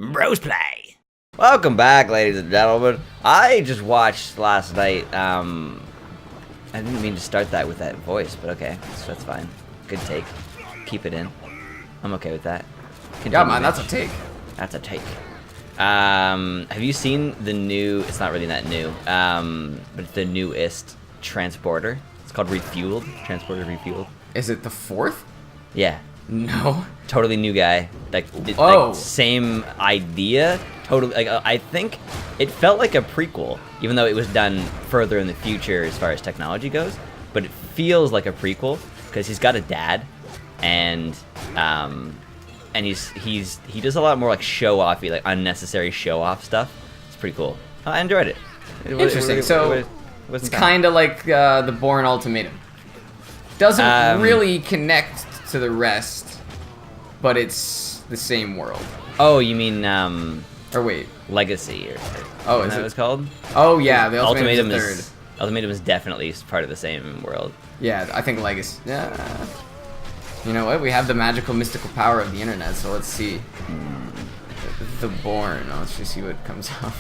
Brosplay. Welcome back, ladies and gentlemen. I just watched last night, I didn't mean to start that with that voice, but okay, that's fine. Good take. Keep it in. I'm okay with that. Continue, yeah, man, Mitch. that's a take. That's a take. Have you seen the new, it's not really that new, but it's the newest transporter. It's called Refueled. Transporter Refueled. Is it the fourth? Yeah. No. Totally new guy. Like same idea. Totally. Like I think it felt like a prequel, even though it was done further in the future as far as technology goes. But it feels like a prequel because he's got a dad, and he does a lot more like show offy, like unnecessary show off stuff. It's pretty cool. I enjoyed it. Interesting. It's kind of like the Bourne Ultimatum. Doesn't really connect to the rest, but it's the same world. Oh, you mean or wait, Legacy or oh, is that what it's called? Oh yeah, the Ultimatum is third. Ultimatum is definitely part of the same world. Yeah, I think Legacy. Yeah. You know what? We have the magical, mystical power of the internet, so let's see. The Bourne. Oh, let's just see what comes up.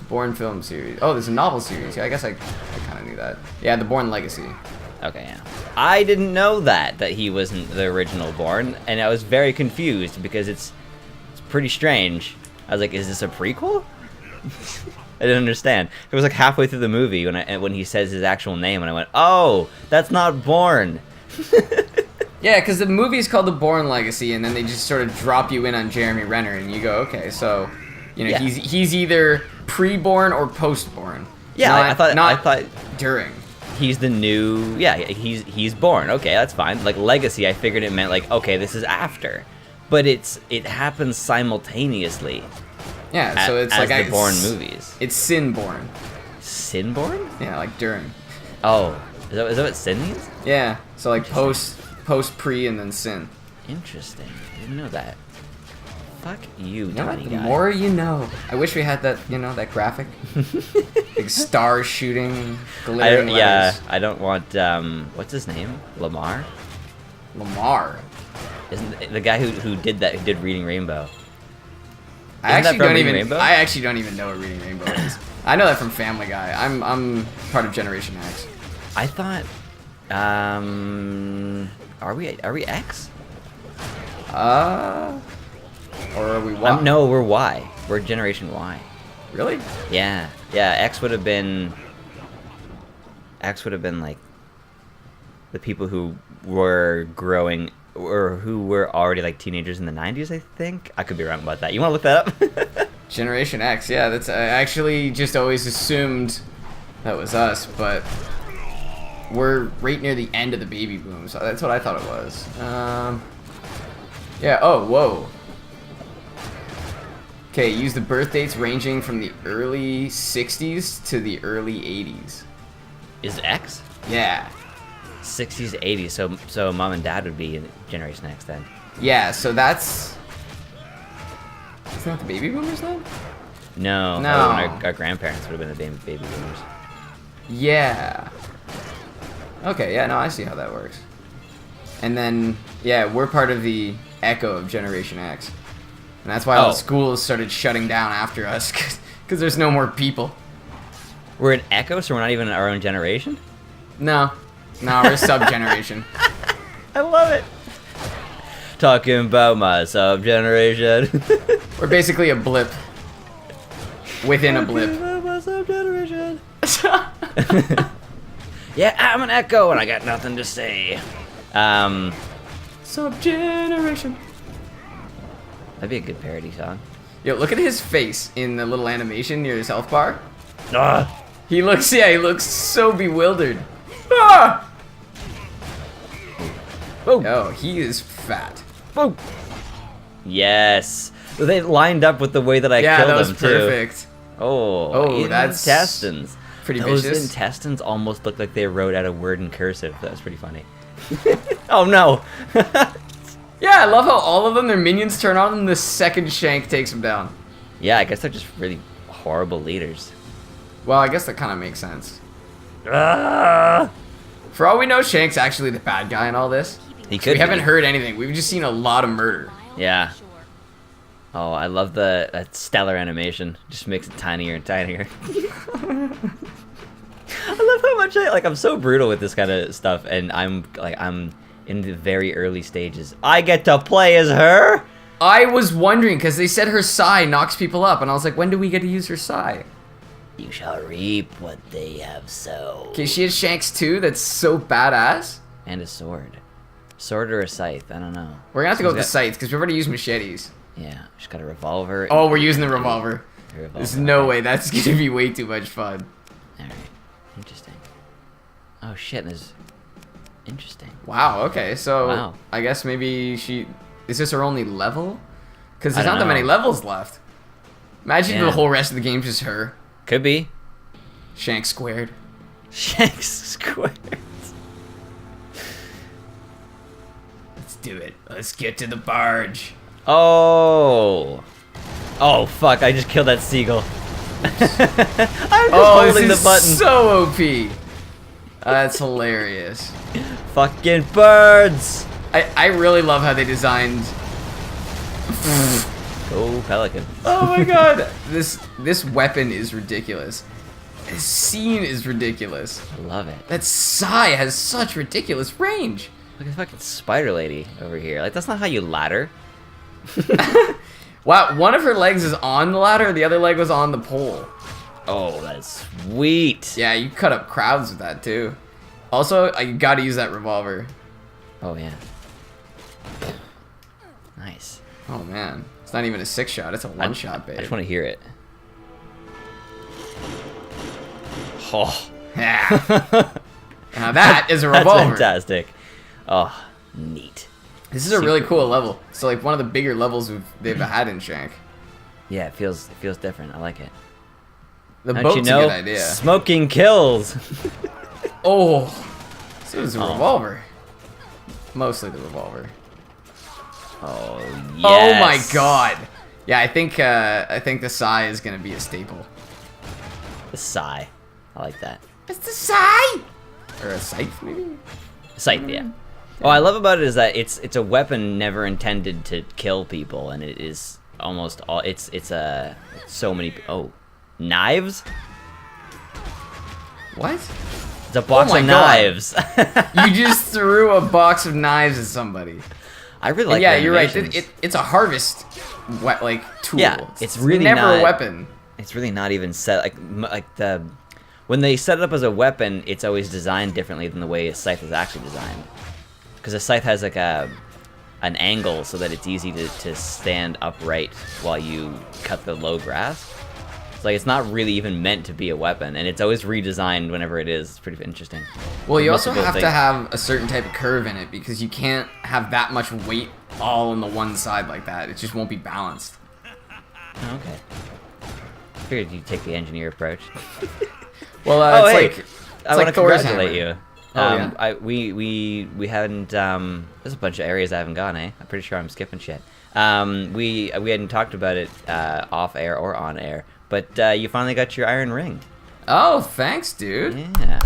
Bourne film series. Oh, there's a novel series. Yeah, I guess I kind of knew that. Yeah, the Bourne Legacy. Okay, yeah. I didn't know that he wasn't the original Bourne, and I was very confused because it's pretty strange. I was like, is this a prequel? I didn't understand. It was like halfway through the movie when he says his actual name, and I went, oh, that's not Bourne. Yeah, because the movie is called The Bourne Legacy, and then they just sort of drop you in on Jeremy Renner, and you go, okay, so, you know, he's either pre-born or post-born. Yeah, I thought during. He's the new, yeah, he's born. Okay, that's fine. Like Legacy, I figured it meant like, okay, this is after, but it happens simultaneously. Yeah, so it's like the Bourne movies. It's Sin-born. Sin-born? Yeah, like during. Oh, is that what sin means? Yeah, so like post, pre, and then sin. Interesting. I didn't know that. Fuck you, You know tiny what? guy. The more you know. I wish we had that, you know, that graphic. Big stars shooting, glittering letters. Yeah, I don't want, what's his name? Lamar? Lamar. Isn't the guy who did that, who did Reading Rainbow? I actually don't even know what Reading Rainbow is. I know that from Family Guy. I'm part of Generation X. I thought, are we X? Or are we Y? No, we're Y. We're Generation Y. Really? Yeah. X would have been like the people who were growing or who were already like teenagers in the 90s, I think. I could be wrong about that. You want to look that up? Generation X. Yeah, that's I actually just always assumed that was us, but we're right near the end of the baby boom, so that's what I thought it was. Yeah. Oh, whoa. Okay, use the birth dates ranging from the early 60s to the early 80s. Is X? Yeah. 60s to 80s, so mom and dad would be in Generation X then. Yeah, so that's... Isn't that the baby boomers then? No. Our grandparents would have been the baby boomers. Yeah. Okay, yeah, no, I see how that works. And then, yeah, we're part of the echo of Generation X. And that's why all the schools started shutting down after us, because there's no more people. We're an echo, so we're not even our own generation? No, we're sub-generation. I love it. Talking about my sub-generation. We're basically a blip. Within a blip. Talking about my sub-generation. Yeah, I'm an echo, and I got nothing to say. Sub-generation. That'd be a good parody song. Yo, look at his face in the little animation near his health bar. Ah. He looks so bewildered. Ah! Oh. Oh, he is fat. Oh. Yes. They lined up with the way that I killed him, too. Yeah, that was perfect. Oh, that's intestines. Pretty Those vicious. intestines almost looked like they wrote out a word in cursive. That was pretty funny. Oh, no. Yeah, I love how all of them, their minions turn on them the second Shank takes them down. Yeah, I guess they're just really horrible leaders. Well, I guess that kind of makes sense. Ah! For all we know, Shank's actually the bad guy in all this. He could We haven't heard anything. We've just seen a lot of murder. Yeah. Oh, I love that stellar animation. Just makes it tinier and tinier. I love how much I'm so brutal with this kind of stuff, and I'm in the very early stages. I get to play as her. I was wondering because they said her sai knocks people up, and I was like, when do we get to use her sai? You shall reap what they have sown. Okay, she has Shanks too. That's so badass. And a sword. Sword or a scythe? I don't know. We're gonna have to go with the scythes because we've already used machetes. Yeah, she's got a revolver. Oh, we're using the revolver. There's no way. That's gonna be way too much fun. Alright. Interesting. Oh shit, there's... Interesting. Wow, okay, so... Wow. I guess maybe she... Is this her only level? Because there's I not don't that many know. levels left. Imagine Yeah. the whole rest of the game's just her. Could be. Shank squared. Shanks squared. Let's do it. Let's get to the barge. Oh. Oh fuck, I just killed that seagull. I'm just holding this the button. is so OP. That's hilarious. Fucking birds. I really love how they designed... Oh, pelican. Oh my god. This weapon is ridiculous. This scene is ridiculous. I love it. That sai has such ridiculous range. Look at the fucking spider lady over here. Like, that's not how you ladder. Wow, one of her legs is on the ladder, the other leg was on the pole. Oh, that's sweet. Yeah, you cut up crowds with that too. Also, you gotta use that revolver. Oh, yeah. Nice. Oh man, it's not even a 6-shot, it's a 1-shot, babe. I just want to hear it. Oh. Yeah. Now that is a That's revolver. fantastic. Oh, neat. This is a really cool level. So like one of the bigger levels they've had in Shank. Yeah, it feels different. I like it. The Don't boat's you know? a good idea. Smoking kills. Oh, so it's a Oh. revolver. Mostly the revolver. Oh, yes. Oh my god. Yeah, I think the sai is gonna be a staple. The sigh. I like that. It's the sai! Or a scythe, maybe? Scythe, yeah. What I love about it is that it's a weapon never intended to kill people, and it is almost all. It's so many. Oh, knives. What? It's a box Oh my of God. knives. You just threw a box of knives at somebody. I really And like. yeah, the you're right. animations. It's a harvest, tool. Yeah, it's really never not a weapon. It's really not even set when they set it up as a weapon, it's always designed differently than the way a scythe is actually designed. Because a scythe has like an angle so that it's easy to stand upright while you cut the low grass. It's like it's not really even meant to be a weapon, and it's always redesigned whenever it is. It's pretty interesting. Well, you Most also people have think- to have a certain type of curve in it because you can't have that much weight all on the one side like that. It just won't be balanced. Oh, okay. Figured you'd take the engineer approach. Well, Oh, it's hey, like I want to Thor's congratulate hammer. you. Oh, yeah? We haven't. There's a bunch of areas I haven't gone. I'm pretty sure I'm skipping shit. We hadn't talked about it off air or on air, but you finally got your iron ring. Oh, thanks, dude. Yeah.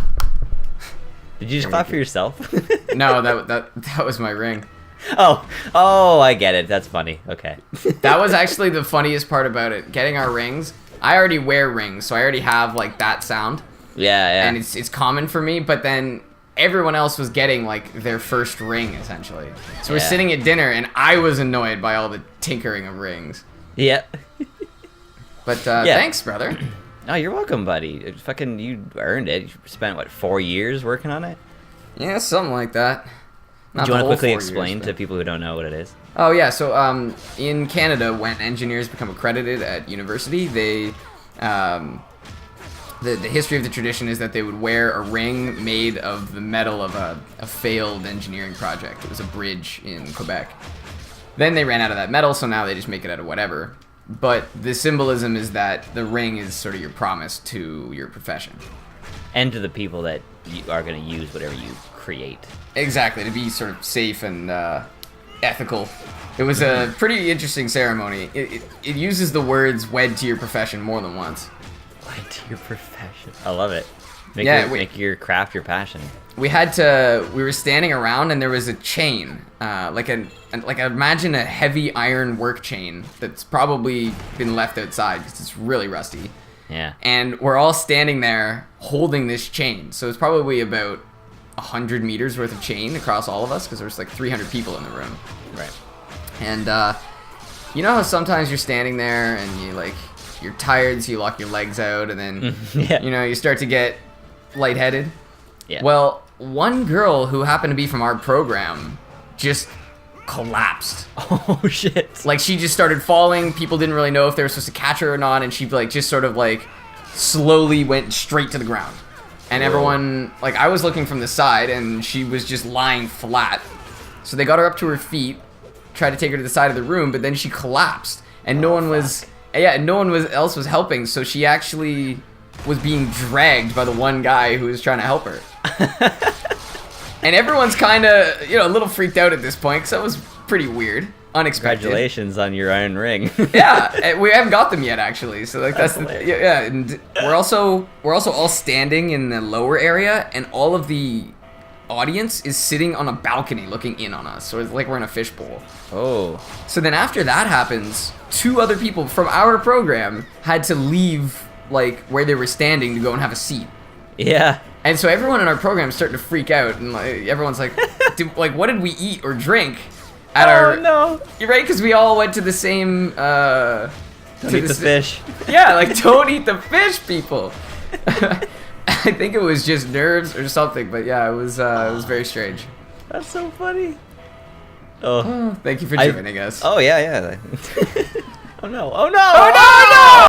Did you just clap for yourself? No, that was my ring. Oh, I get it. That's funny. Okay. That was actually the funniest part about it. Getting our rings. I already wear rings, so I already have like that sound, Yeah. and it's common for me. But then everyone else was getting like their first ring essentially. So we're Yeah. sitting at dinner, and I was annoyed by all the tinkering of rings. Yeah. But Yeah. thanks, brother. Oh, you're welcome, buddy. Fucking, you earned it. You spent what, 4 years working on it? Yeah, something like that. Not Do you the want to whole quickly 4 years, explain but- to people who don't know what it is? Oh yeah, so in Canada, when engineers become accredited at university, they the history of the tradition is that they would wear a ring made of the metal of a failed engineering project. It was a bridge in Quebec. Then they ran out of that metal, so now they just make it out of whatever. But the symbolism is that the ring is sort of your promise to your profession. And to the people that you are going to use whatever you create. Exactly, to be sort of safe and ethical. It was a pretty interesting ceremony. It uses the words "wed to your profession" more than once. Wed to your profession. I love it. Make, Yeah, make your craft your passion. we were standing around and there was a chain, like imagine a heavy iron work chain that's probably been left outside because it's really rusty. Yeah. And we're all standing there holding this chain. So it's probably about 100 meters worth of chain across all of us because there's like 300 people in the room. Right. And you know how sometimes you're standing there and you're tired, so you lock your legs out, and then Yeah. you know, you start to get lightheaded. Yeah. Well, one girl who happened to be from our program just collapsed. Oh shit. Like, she just started falling. People didn't really know if they were supposed to catch her or not, and she like just sort of like slowly went straight to the ground. And Whoa. everyone, like, I was looking from the side, and she was just lying flat. So they got her up to her feet, tried to take her to the side of the room, but then she collapsed, and no one was else was helping. So she actually was being dragged by the one guy who was trying to help her. And everyone's kind of, you know, a little freaked out at this point, because that was pretty weird, unexpected. Congratulations on your iron ring. Yeah, we haven't got them yet, actually. So like that's yeah. And we're also all standing in the lower area, and all of the audience is sitting on a balcony looking in on us. So it's like we're in a fishbowl. Oh. So then after that happens, 2 other people from our program had to leave like where they were standing to go and have a seat. Yeah. And so everyone in our program is starting to freak out, and like everyone's like, what did we eat or drink at our? No. You're right, because we all went to the same. Don't eat the fish. Yeah, like, don't eat the fish, people. I think it was just nerves or something, but yeah, it was very strange. That's so funny. Oh. Thank you for joining us. Oh yeah, yeah. Oh no. Oh no. Oh no!